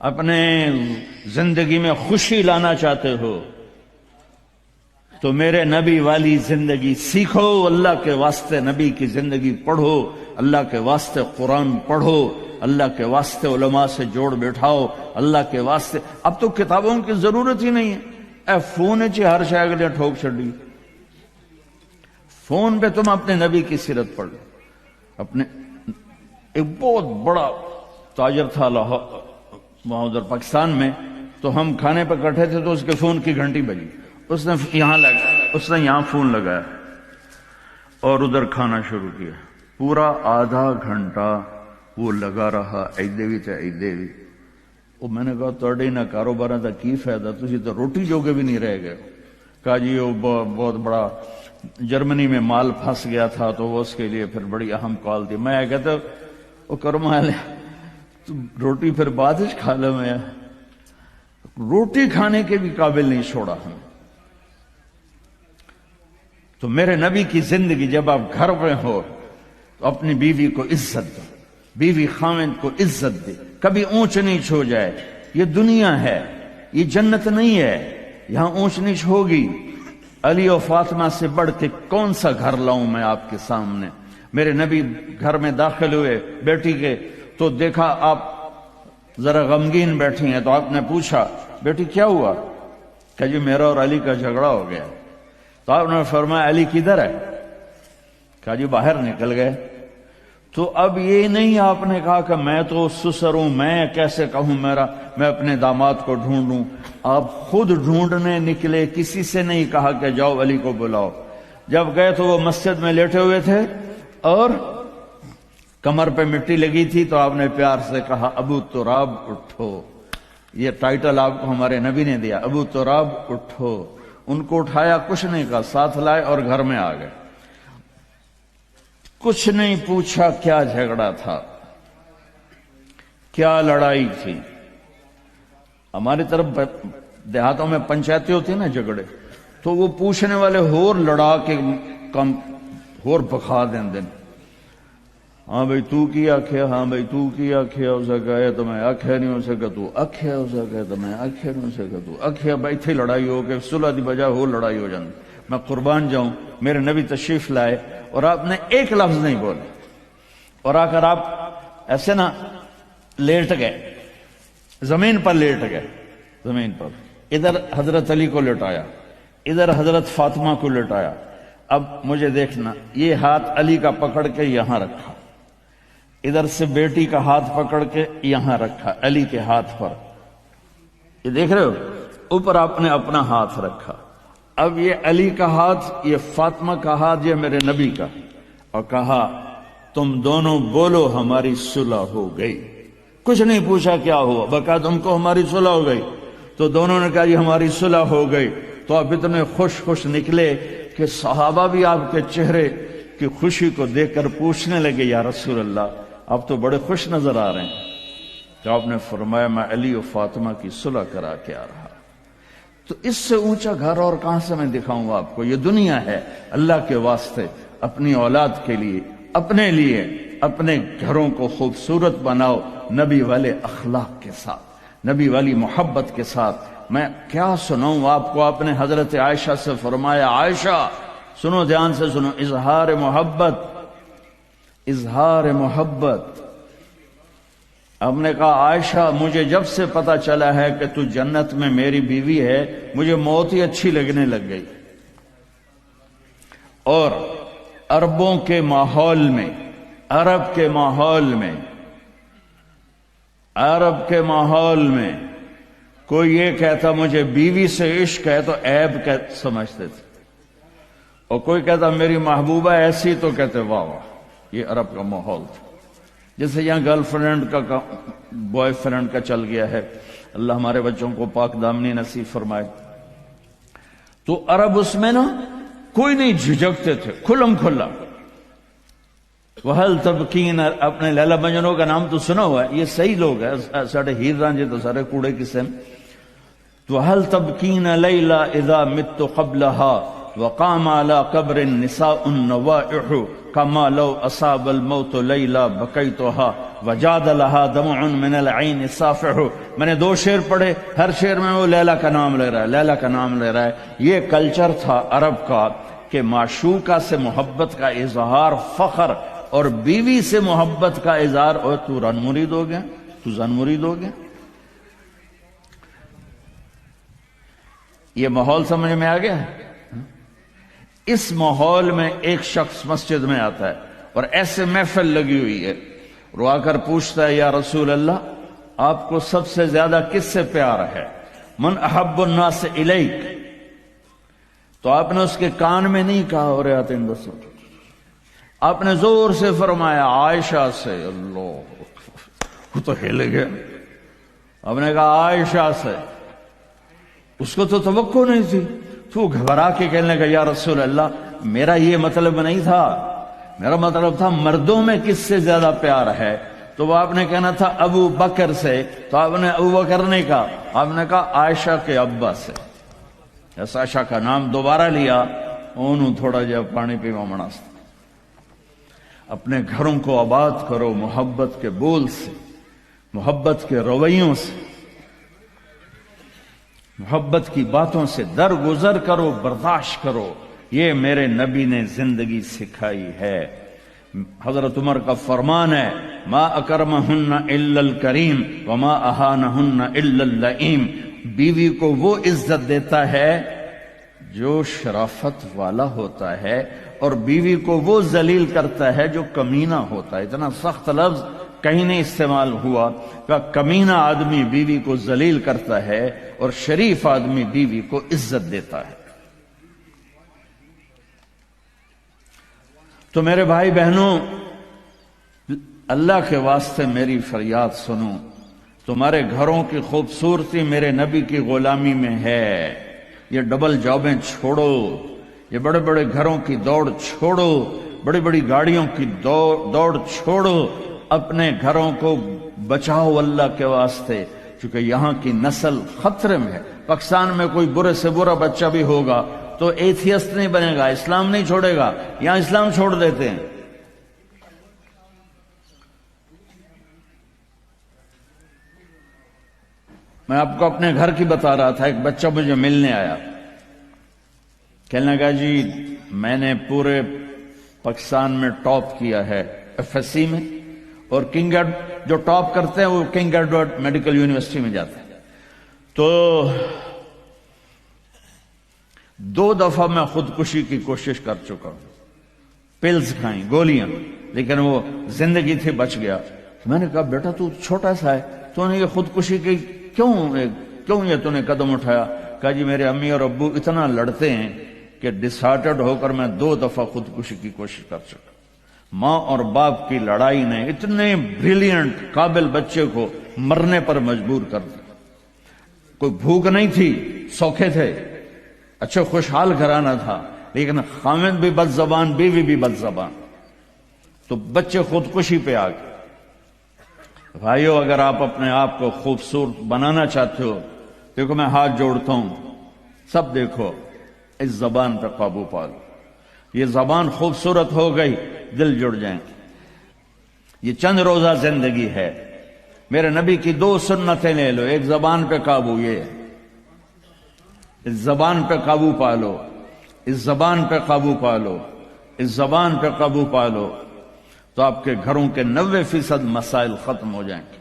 اپنے زندگی میں خوشی لانا چاہتے ہو تو میرے نبی والی زندگی سیکھو، اللہ کے واسطے نبی کی زندگی پڑھو، اللہ کے واسطے قرآن پڑھو، اللہ کے واسطے علماء سے جوڑ بیٹھاؤ، اللہ کے واسطے۔ اب تو کتابوں کی ضرورت ہی نہیں ہے، اے فون چ ہر شے اگلے ٹھوک چھڑی، فون پہ تم اپنے نبی کی سیرت پڑھ لو۔ اپنے ایک بہت بڑا تاجر تھا وہاں ادھر پاکستان میں، تو ہم کھانے پہ کٹھے تھے تو اس کے فون کی گھنٹی بجی، اس نے یہاں فون لگایا اور ادھر کھانا شروع کیا، پورا آدھا گھنٹہ وہ لگا رہا، ایدے بھی وہ میں نے کہا تھوڑے نہ کاروبار کا کی فائدہ، تسی تو روٹی جوگے بھی نہیں رہ گئے۔ کہا جی وہ بہت بڑا جرمنی میں مال پھنس گیا تھا تو وہ اس کے لیے پھر بڑی اہم کال تھی۔ میں کہتا وہ کرما لے تو روٹی پھر بعد ہی کھا لے، میں روٹی کھانے کے بھی قابل نہیں چھوڑا ہمیں۔ تو میرے نبی کی زندگی، جب آپ گھر میں ہو تو اپنی بیوی کو عزت دو، بیوی خاوند کو عزت دے، کبھی اونچ نیچ ہو جائے۔ یہ دنیا ہے، یہ جنت نہیں ہے، یہاں اونچ نیچ ہوگی۔ علی و فاطمہ سے بڑھ کے کون سا گھر لاؤں میں آپ کے سامنے؟ میرے نبی گھر میں داخل ہوئے بیٹی کے تو دیکھا آپ ذرا غمگین بیٹھی ہیں، تو آپ نے پوچھا بیٹی کیا ہوا؟ کہ جی میرا اور علی کا جھگڑا ہو گیا۔ تو آپ نے فرمایا علی کدھر ہے؟ کہا جی باہر نکل گئے۔ تو اب یہ نہیں آپ نے کہا کہ میں تو سسر ہوں، میں کیسے کہوں میں اپنے داماد کو ڈھونڈوں، آپ خود ڈھونڈنے نکلے، کسی سے نہیں کہا کہ جاؤ علی کو بلاؤ۔ جب گئے تو وہ مسجد میں لیٹے ہوئے تھے اور کمر پہ مٹی لگی تھی، تو آپ نے پیار سے کہا ابو تراب اٹھو۔ یہ ٹائٹل آپ کو ہمارے نبی نے دیا، ابو تراب اٹھو۔ ان کو اٹھایا، کچھ نہیں کہا، ساتھ لائے اور گھر میں آ گئے۔ کچھ نہیں پوچھا کیا جھگڑا تھا، کیا لڑائی تھی۔ ہماری طرف دیہاتوں میں پنچایتیں ہوتی ہیں نا جھگڑے، تو وہ پوچھنے والے ہور لڑا کے کم ہور بکھا دیں۔ ہاں بھئی تو کی آکھیا، ہاں بھئی تو کی آکھیا، اسے کہے تو میں آکھیا نہیں، اسے کہا تو آکھیا، اسے کہے تو میں آکھیا نہیں، اسے کہا تو آکھیا۔ بھئی تھی لڑائی ہو کے صلح دی بجائے ہو لڑائی ہو جاندی۔ میں قربان جاؤں، میرے نبی تشریف لائے اور آپ نے ایک لفظ نہیں بولے، اور آ کر آپ ایسے نا لیٹ گئے، زمین پر لیٹ گئے، زمین پر۔ ادھر حضرت علی کو لٹایا، ادھر حضرت فاطمہ کو لٹایا۔ اب مجھے دیکھنا، یہ ہاتھ علی کا پکڑ کے یہاں رکھا، ادھر سے بیٹی کا ہاتھ پکڑ کے یہاں رکھا علی کے ہاتھ پر، یہ دیکھ رہے ہو، اوپر آپ نے اپنا ہاتھ رکھا۔ اب یہ علی کا ہاتھ، یہ فاطمہ کا ہاتھ، یہ میرے نبی کا، اور کہا تم دونوں بولو ہماری صلح ہو گئی۔ کچھ نہیں پوچھا کیا ہوا، بکا تم کو ہماری صلح ہو گئی۔ تو دونوں نے کہا جی ہماری صلح ہو گئی۔ تو آپ اتنے خوش نکلے کہ صحابہ بھی آپ کے چہرے کی خوشی کو دیکھ کر پوچھنے لگے یا رسول اللہ آپ تو بڑے خوش نظر آ رہے ہیں۔ تو آپ نے فرمایا میں علی و فاطمہ کی صلح کرا کے آ رہا۔ تو اس سے اونچا گھر اور کہاں سے میں دکھاؤں گا آپ کو؟ یہ دنیا ہے، اللہ کے واسطے اپنی اولاد کے لیے، اپنے لیے، اپنے گھروں کو خوبصورت بناؤ نبی والے اخلاق کے ساتھ، نبی والی محبت کے ساتھ۔ میں کیا سناؤں آپ کو؟ آپ نے حضرت عائشہ سے فرمایا عائشہ سنو، دھیان سے سنو، اظہار محبت، اظہار محبت۔ ہم نے کہا عائشہ مجھے جب سے پتا چلا ہے کہ تو جنت میں میری بیوی ہے، مجھے موت ہی اچھی لگنے لگ گئی۔ اور عربوں کے ماحول میں، عرب کے ماحول میں کوئی یہ کہتا مجھے بیوی سے عشق ہے تو عیب سمجھتے تھے، اور کوئی کہتا میری محبوبہ ایسی تو کہتے واہ واہ۔ یہ عرب کا ماحول تھا۔ جیسے یہاں گرل فرینڈ کا بوائے فرینڈ کا چل گیا ہے، اللہ ہمارے بچوں کو پاک دامنی نصیب فرمائے۔ تو عرب اس میں نا کوئی نہیں جھجکتے تھے، کھلم کھلا۔ وَهَلْ تَبْكِينَ، اپنے لیلا مجنوں کا نام تو سنا ہوا ہے، یہ صحیح لوگ ہیں، ساڑھے ہیر رانجے تو سارے کوڑے قسم۔ تو وَهَلْ تَبْكِينَ لَيْلَا اِذَا مِتُّ قَبْلَهَا، وقام على قبر النساء النوائح كما لو أصاب الموت ليلى بكيتها وجاد لها دمع من العين صافح. میں نے 2 شعر پڑھے، ہر شعر میں وہ لیلا کا نام لے رہا ہے، لیلا کا نام لے رہا ہے. یہ کلچر تھا عرب کا کہ معشوقہ سے محبت کا اظہار فخر اور بیوی سے محبت کا اظہار. اور تو رن مرید ہو گیا، تو زن مرید ہو گیا. یہ ماحول سمجھ میں آ گیا. اس ماحول میں ایک شخص مسجد میں آتا ہے اور ایسے محفل لگی ہوئی ہے، رو آ کر پوچھتا ہے یا رسول اللہ آپ کو سب سے زیادہ کس سے پیار ہے؟ من احب الناس الیک. تو آپ نے اس کے کان میں نہیں کہا اور آپ نے زور سے فرمایا عائشہ سے. اللہ، وہ تو ہل گیا. آپ نے کہا عائشہ سے. اس کو تو توقع نہیں تھی. تو گھبرا کے کہنے لگا یا رسول اللہ میرا یہ مطلب نہیں تھا، میرا مطلب تھا مردوں میں کس سے زیادہ پیار ہے. تو وہ آپ نے کہنا تھا ابو بکر سے. تو آپ نے ابو بکر نہیں کہا، آپ نے کہا عائشہ کے ابا سے. عائشہ کا نام دوبارہ لیا. انہوں تھوڑا جا پانی پیوا مناسب. اپنے گھروں کو آباد کرو محبت کے بول سے، محبت کے رویوں سے، محبت کی باتوں سے درگزر کرو، برداشت کرو. یہ میرے نبی نے زندگی سکھائی ہے. حضرت عمر کا فرمان ہے ما اکرمہن الا الکریم وما اہانہن الا اللئیم. بیوی کو وہ عزت دیتا ہے جو شرافت والا ہوتا ہے، اور بیوی کو وہ ذلیل کرتا ہے جو کمینہ ہوتا ہے. اتنا سخت لفظ کہیں نہیں استعمال ہوا کہ کمینہ آدمی بیوی کو ذلیل کرتا ہے اور شریف آدمی بیوی کو عزت دیتا ہے. تو میرے بھائی بہنوں، اللہ کے واسطے میری فریاد سنو. تمہارے گھروں کی خوبصورتی میرے نبی کی غلامی میں ہے. یہ ڈبل جابیں چھوڑو، یہ بڑے بڑے گھروں کی دوڑ چھوڑو، بڑی بڑی گاڑیوں کی دوڑ چھوڑو. اپنے گھروں کو بچاؤ اللہ کے واسطے، چونکہ یہاں کی نسل خطرے میں ہے. پاکستان میں کوئی برے سے برا بچہ بھی ہوگا تو ایتھیسٹ نہیں بنے گا، اسلام نہیں چھوڑے گا. یہاں اسلام چھوڑ دیتے ہیں. میں آپ کو اپنے گھر کی بتا رہا تھا. ایک بچہ مجھے ملنے آیا، کہنے لگا جی میں نے پورے پاکستان میں ٹاپ کیا ہے ایف ایس سی میں، اور کنگ جو ٹاپ کرتے ہیں وہ کنگ ایڈورڈ میڈیکل یونیورسٹی میں جاتے ہیں. تو 2 دفعہ میں خودکشی کی کوشش کر چکا ہوں. پلز کھائیں، گولیاں، لیکن وہ زندگی تھی بچ گیا. میں نے کہا بیٹا تو چھوٹا سا ہے، تو نے یہ خودکشی کی کیوں یہ تو نے قدم اٹھایا؟ کہا جی میرے امی اور ابو اتنا لڑتے ہیں کہ ڈسہارٹڈ ہو کر میں 2 دفعہ خودکشی کی کوشش کر چکا. ماں اور باپ کی لڑائی نے اتنے بریلینٹ قابل بچے کو مرنے پر مجبور کر دیا. کوئی بھوک نہیں تھی، سوکھے تھے، اچھے خوشحال گھرانہ تھا، لیکن خامد بھی بد زبان، بیوی بھی بد زبان. تو بچے خودکشی پہ آ گئے. بھائیو اگر آپ اپنے آپ کو خوبصورت بنانا چاہتے ہو، دیکھو میں ہاتھ جوڑتا ہوں، سب دیکھو، اس زبان پہ قابو پالو. یہ زبان خوبصورت ہو گئی، دل جڑ جائیں. یہ چند روزہ زندگی ہے. میرے نبی کی 2 سنتیں لے لو. ایک زبان پہ قابو، یہ اس زبان پہ قابو پالو، اس زبان پہ قابو پالو، اس زبان پہ قابو پالو، تو آپ کے گھروں کے 90% مسائل ختم ہو جائیں گے.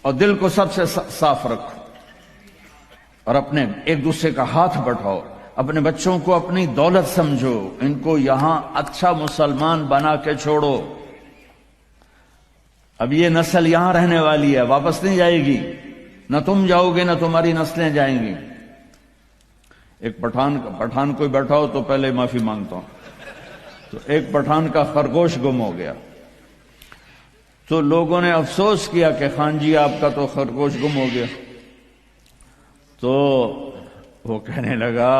اور دل کو سب سے صاف رکھو، اور اپنے ایک دوسرے کا ہاتھ بٹھاؤ. اپنے بچوں کو اپنی دولت سمجھو، ان کو یہاں اچھا مسلمان بنا کے چھوڑو. اب یہ نسل یہاں رہنے والی ہے، واپس نہیں جائے گی. نہ تم جاؤ گے نہ تمہاری نسلیں جائیں گی. ایک پٹھان کوئی بیٹھا ہو تو پہلے معافی مانگتا ہوں. تو ایک پٹھان کا خرگوش گم ہو گیا، تو لوگوں نے افسوس کیا کہ خان جی آپ کا تو خرگوش گم ہو گیا. تو وہ کہنے لگا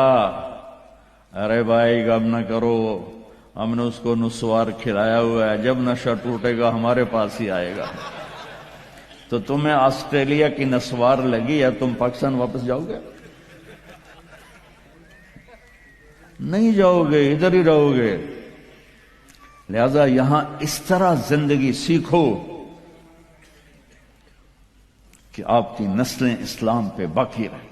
ارے بھائی غم نہ کرو، ہم نے اس کو نسوار کھلایا ہوا ہے، جب نشہ ٹوٹے گا ہمارے پاس ہی آئے گا. تو تمہیں آسٹریلیا کی نسوار لگی ہے، تم پاکستان واپس جاؤ گے؟ نہیں جاؤ گے، ادھر ہی رہو گے۔ لہذا یہاں اس طرح زندگی سیکھو کہ آپ کی نسلیں اسلام پہ باقی رہیں۔